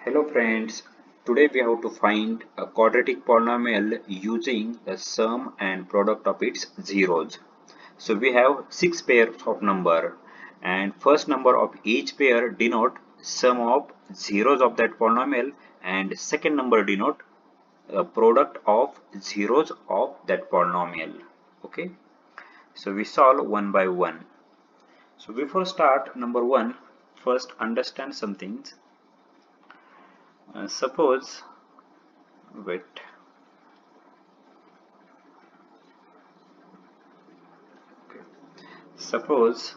Hello friends, today we have to find a quadratic polynomial using the sum and product of its zeros. So we have 6 pairs of number and first number of each pair denote sum of zeros of that polynomial and second number denote the product of zeros of that polynomial. Okay, so we solve one by one. So before start number one, first understand some things. Suppose wait. Suppose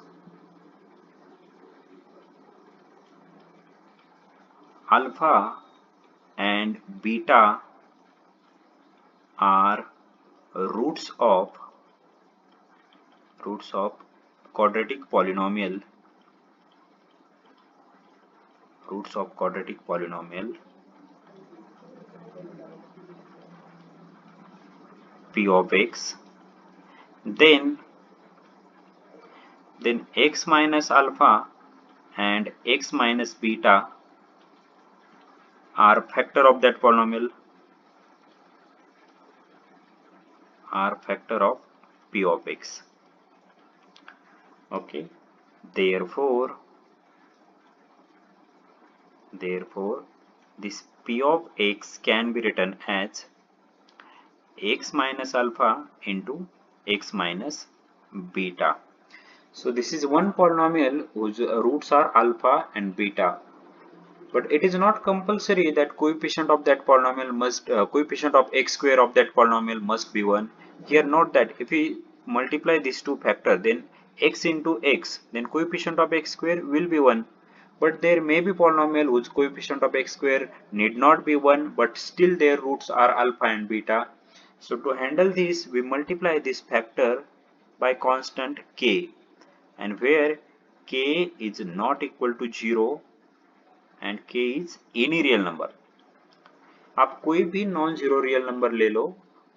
alpha and beta are roots of quadratic polynomial p of x, then x minus alpha and x minus beta are factor of that polynomial, are factor of p of x. Okay, therefore this p of x can be written as x minus alpha into x minus beta. So this is one polynomial whose roots are alpha and beta, but it is not compulsory that coefficient of that polynomial must coefficient of x square of that polynomial must be 1. Here note that if we multiply these two factors, then x into x, then coefficient of x square will be 1. But there may be polynomial whose coefficient of x square need not be 1, but still their roots are alpha and beta. So to handle this, we multiply this factor by constant k, and where k is not equal to 0 and k is any real number. आप कोई भी non zero real number ले लो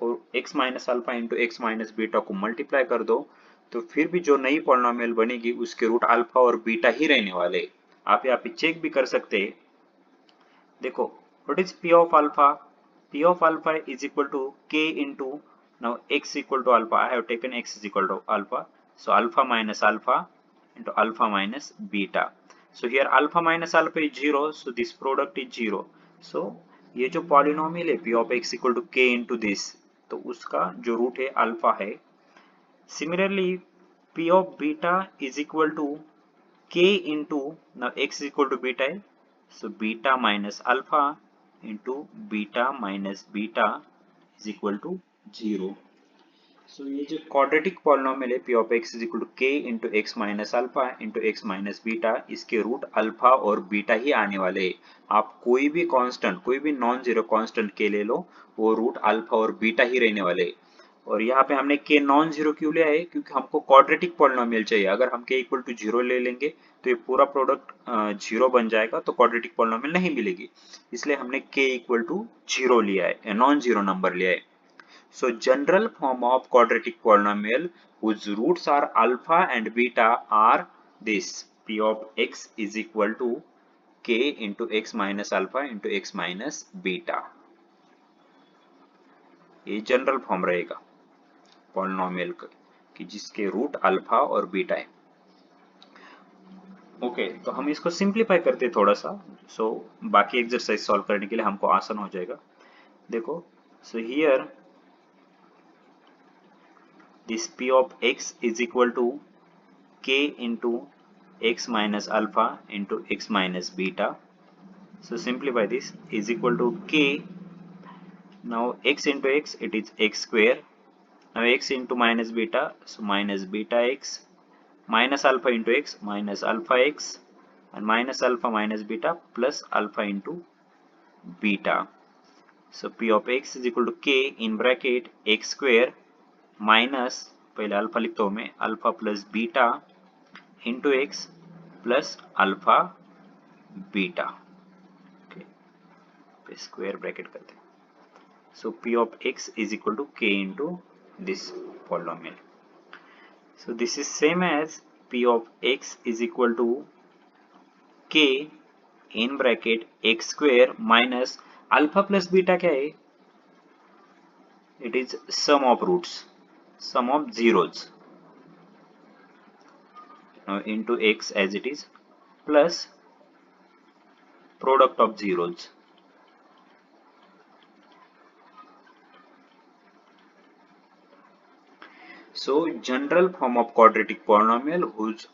और x minus alpha into x minus beta को multiply कर दो, तो फिर भी जो नई पॉलिनोमियल बनेगी उसके रूट अल्फा और बीटा ही रहने वाले। आप यहाँ पे चेक भी कर सकते हैं। देखो, what is p of alpha? P of alpha is equal to k into now x equal to alpha. I have taken x is equal to alpha, so alpha minus alpha into alpha minus beta. So here alpha minus alpha is 0, so this product is 0. So ये जो polynomial है p of x equal to k into this, तो उसका जो root है alpha है। Similarly p of beta is equal to k into now x is equal to beta है, so beta minus alpha into beta minus beta is equal to 0. So ये जो quadratic polynomial है p of x is equal to k into x minus alpha into x minus beta, इसके root alpha और beta ही आने वाले हैं। आप कोई भी कांस्टेंट, कोई भी नॉन जीरो कांस्टेंट k ले लो, वो रूट अल्फा और बीटा ही रहने वाले हैं। और यहाँ पे हमने k नॉन जीरो क्यों लिया है? क्योंकि हमको क्वाड्रेटिक पॉलिनोमियल चाहिए। अगर हम k इक्वल टू 0 ले लेंगे तो ये पूरा प्रोडक्ट 0 बन जाएगा, तो क्वाड्रेटिक पॉलिनोमियल नहीं मिलेगी। इसलिए हमने k इक्वल टू 0 लिया है, नॉन जीरो नंबर लिया है। So general form of quadratic polynomial whose roots are alpha and beta are this: p of x is equal to k into x minus alpha into x minus beta. ये general form रहेगा polynomial कि जिसके root alpha और beta है। Okay, तो हम इसको simplify करते थोड़ा सा, सो बाकी एक्सरसाइज सॉल्व करने के लिए हमको आसान हो जाएगा। देखो, so here this p of x is equal to k into x minus alpha into x minus beta. So simplify this, is equal to k. Now x into x, it is x square. Now x into minus beta, so minus beta x, minus alpha into x, minus alpha x, and minus alpha minus beta plus alpha into beta. So p of x is equal to k in bracket x square minus, पहले alpha लिखता हूं मैं, alpha plus beta into x plus alpha beta. Okay, square bracket करते हैं। सो p of x is equal to k into this polynomial. So this is same as p of x is equal to k in bracket x square minus alpha plus beta क्या है, it is sum of roots, sum of zeros into x as it is plus product of zeros. So general form of quadratic polynomial whose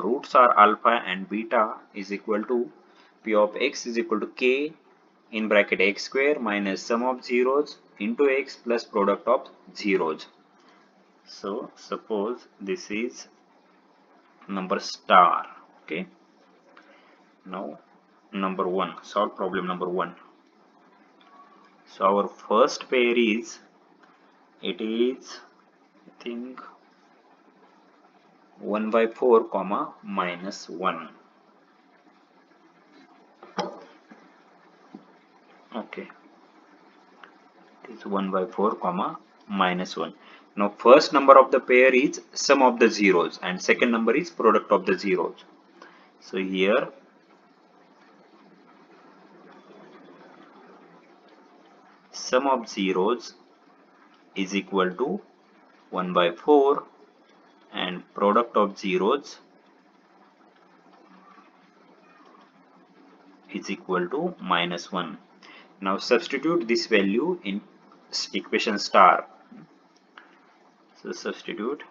roots are alpha and beta is equal to p of x is equal to k in bracket x square minus sum of zeros into x plus product of zeros. So suppose this is number star. Okay, now number one, solve problem number one. So our first pair is, it is I think 1 by 4 comma minus 1. Okay, it is 1 by 4 comma minus 1. Now first number of the pair is sum of the zeros and second number is product of the zeros. So here sum of zeros is equal to 1 by 4 and product of zeros is equal to minus 1. Now substitute this value in equation star. So substitute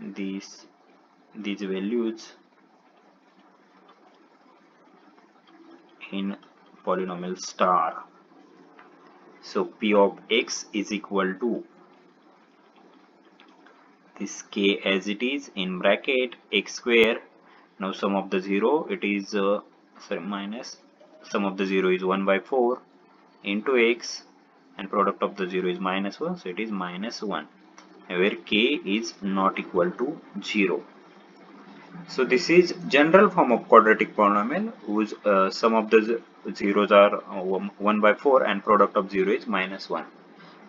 these values in polynomial star. So p of x is equal to this k as it is in bracket x square. Now sum of the zero, it is minus sum of the zero is 1 by 4 into x and product of the zero is minus 1, so it is minus 1 where k is not equal to 0. So this is general form of quadratic polynomial whose sum of the zeros are 1 by 4 and product of 0 is minus 1.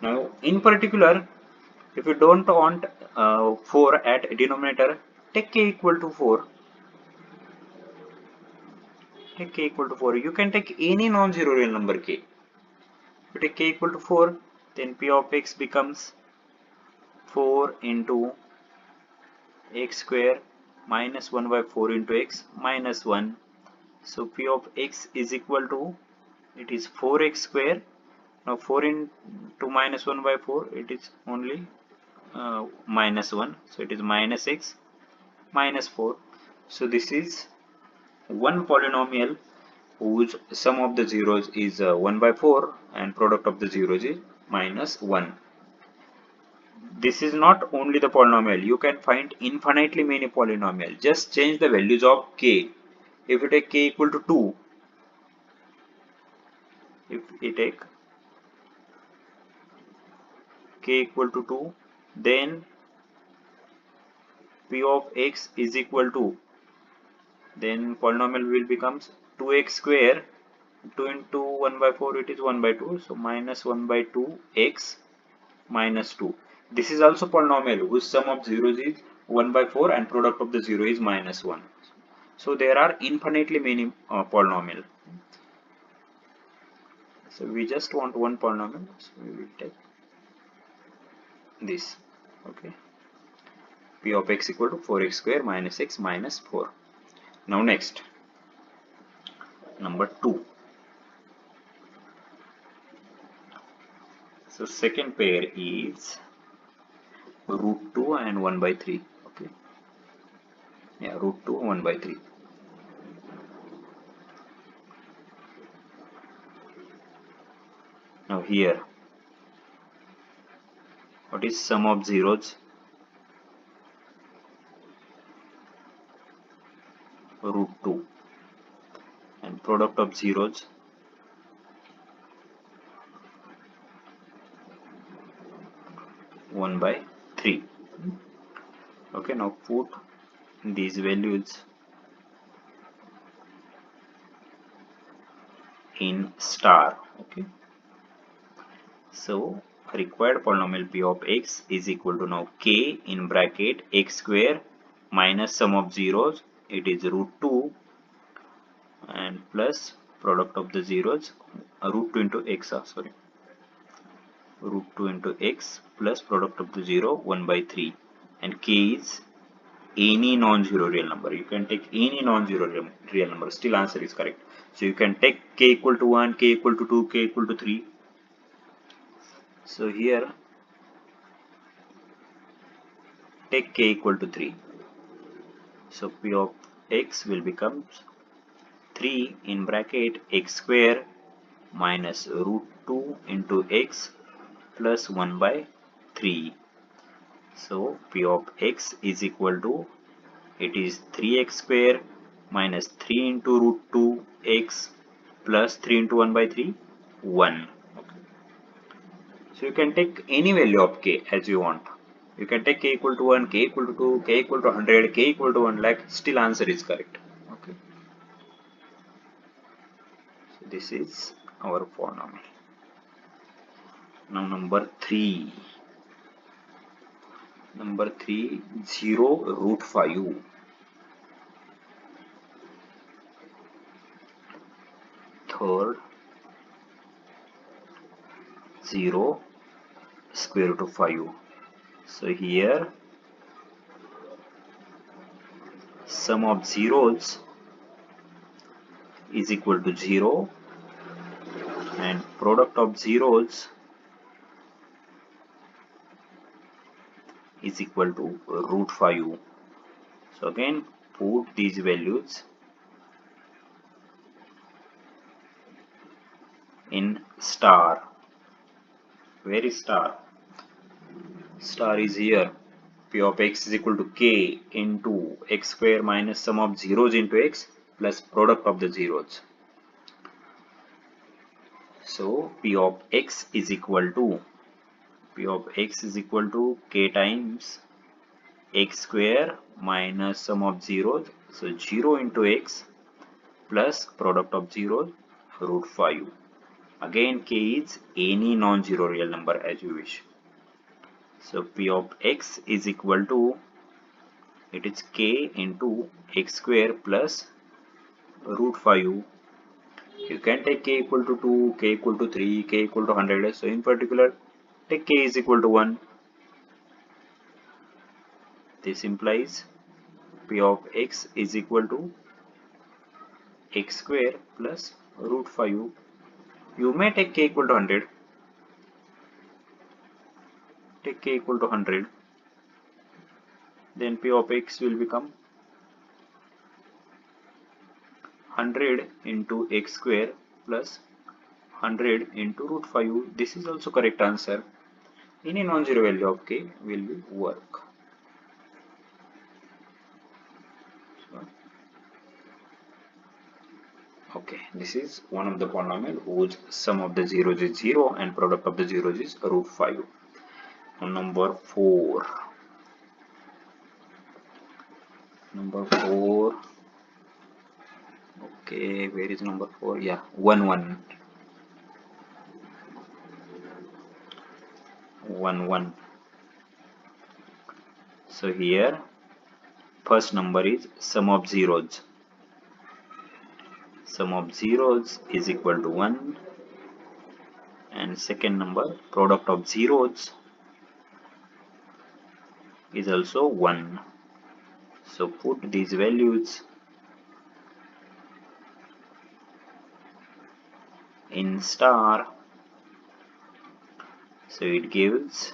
Now in particular, if you don't want 4 at denominator, take k equal to 4. Take k equal to 4. You can take any non-zero real number k. If you take k equal to 4, then p of x becomes 4 into x square minus 1 by 4 into x minus 1. So p of x is equal to, it is 4x square. Now 4 into minus 1 by 4, it is only minus 1. So it is minus x minus 4. So this is one polynomial whose sum of the zeros is 1 by 4 and product of the zeros is minus 1. This is not only the polynomial, you can find infinitely many polynomials. Just change the values of k. If you take k equal to 2, if we take k equal to 2, then p of x is equal to, then polynomial will becomes 2x square, 2 into 1 by 4, it is 1 by 2, so minus 1 by 2 x minus 2. This is also polynomial whose sum of zeros is 1 by 4 and product of the 0 is minus 1. So there are infinitely many polynomial. So we just want one polynomial, so we will take this. Okay, p of x equal to 4x square minus x minus 4. Now next, number 2. So second pair is root 2 and 1 by 3. Okay, yeah, root 2 1 by 3. Now here, what is sum of zeros? Root 2 and product of zeros 1 by 3. Okay, now put these values in star. Okay, so required polynomial p of x is equal to now k in bracket x square minus sum of zeros, it is root 2, and plus product of the zeros, root 2 into x, sorry, root 2 into x plus product of the 0, 1 by 3, and k is any non-zero real number. You can take any non-zero real number, still answer is correct. So you can take k equal to 1, k equal to 2, k equal to 3. So here take k equal to 3. So p of x will become 3 in bracket x square minus root 2 into x plus 1 by 3. So p of x is equal to, it is 3x square minus 3 into root 2x plus 3 into 1 by 3, 1. Okay. So you can take any value of k as you want. You can take k equal to 1, k equal to 2, k equal to 100, k equal to 1 lakh, still answer is correct. Okay. So this is our polynomial. Now number 3. Number 3, 0 root 5. Third, 0 square root of 5. So here sum of zeros is equal to 0 and product of zeros is equal to root 5. So again put these values in star. Where is star? Star is here. P of x is equal to k into x square minus sum of zeros into x plus product of the zeros. So P of x is equal to k times x square minus sum of zeros, so 0 into x plus product of zeros, root 5. Again k is any non-zero real number as you wish. So P of x is equal to, it is k into x square plus root 5. You can take k equal to 2, k equal to 3, k equal to 100. So in particular take k is equal to 1. This implies P of x is equal to x square plus root 5. You may take k equal to 100. Take k equal to 100. Then P of x will become 100 into x square plus 100 into root 5. This is also correct answer. Any non-zero value of k will work. Okay, this is one of the polynomial whose sum of the zeros is 0 and product of the zeros is root 5. Now number 4. Okay, where is number 4? Yeah, 1 1. 1 1. So here first number is sum of zeros. Sum of zeros is equal to 1, and second number product of zeros is also 1. So put these values in star. So it gives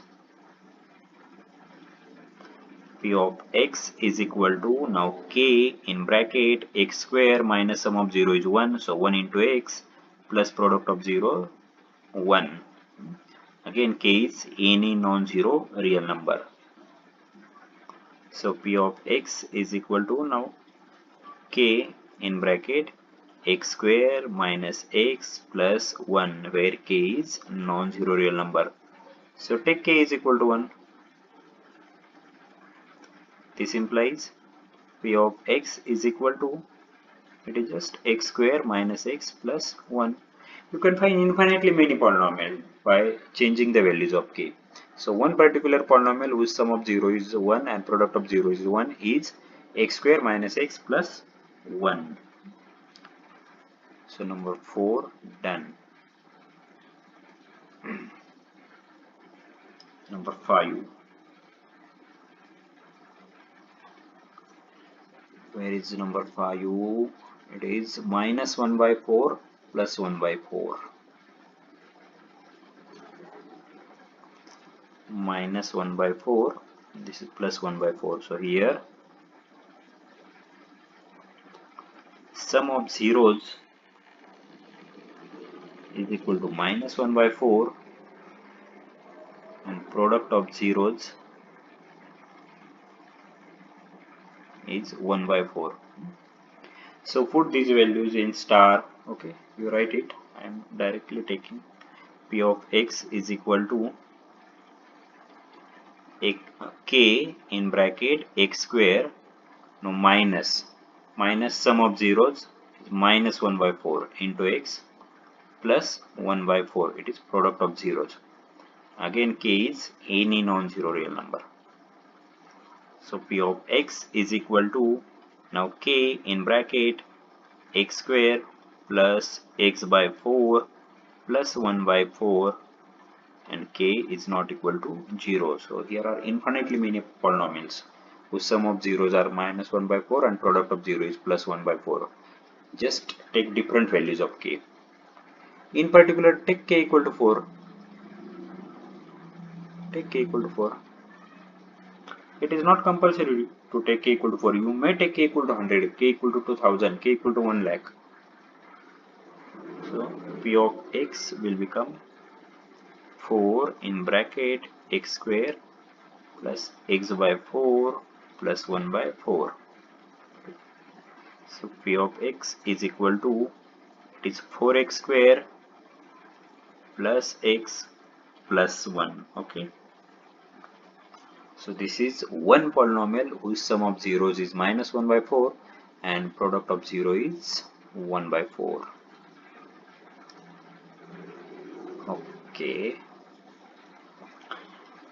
P of x is equal to, now k in bracket x square minus sum of 0 is 1, so 1 into x plus product of 0, 1. Again k is any non-zero real number. So P of x is equal to, now k in bracket x square minus x plus 1, where k is non-zero real number. So take k is equal to 1. This implies P of x is equal to, it is just x square minus x plus 1. You can find infinitely many polynomials by changing the values of k. So one particular polynomial whose sum of 0 is 1 and product of 0 is 1 is x square minus x plus 1. So number 4 done. Number 5. Where is number 5? It is minus 1 by 4 plus 1 by 4. Minus 1 by 4. This is plus 1 by 4. So here sum of zeros is equal to minus 1 by 4 and product of zeros is 1 by 4. So put these values in star. Okay, you write it. I am directly taking p of x is equal to k in bracket x square. No, minus sum of zeros is minus 1 by 4 into x plus 1 by 4. It is product of zeros. Again k is any non-zero real number. So p of x is equal to, now k in bracket x square plus x by 4 plus 1 by 4, and k is not equal to 0. So here are infinitely many polynomials whose sum of zeros are minus 1 by 4 and product of 0 is plus 1 by 4. Just take different values of k. In particular, take k equal to 4. Take k equal to 4. It is not compulsory to take k equal to 4. You may take k equal to 100, k equal to 2000, k equal to 1 lakh. So p of x will become 4 in bracket x square plus x by 4 plus 1 by 4. So p of x is equal to, it is 4x square plus x plus 1. Okay. So this is one polynomial whose sum of zeros is minus 1 by 4 and product of 0 is 1 by 4. Okay.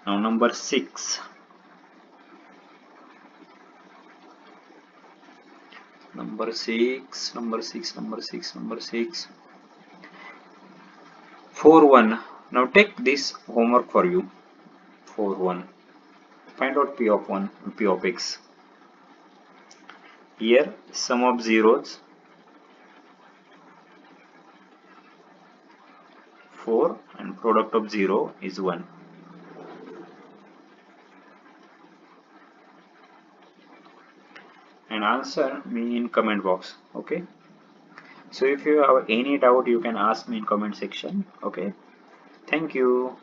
Now number 6. Number 6. 4-1. Now take this homework for you. 4-1. Find out p of 1, p of x. Here sum of zeros 4 and product of 0 is 1. And answer me in comment box. Okay. So if you have any doubt, you can ask me in comment section. Okay. Thank you.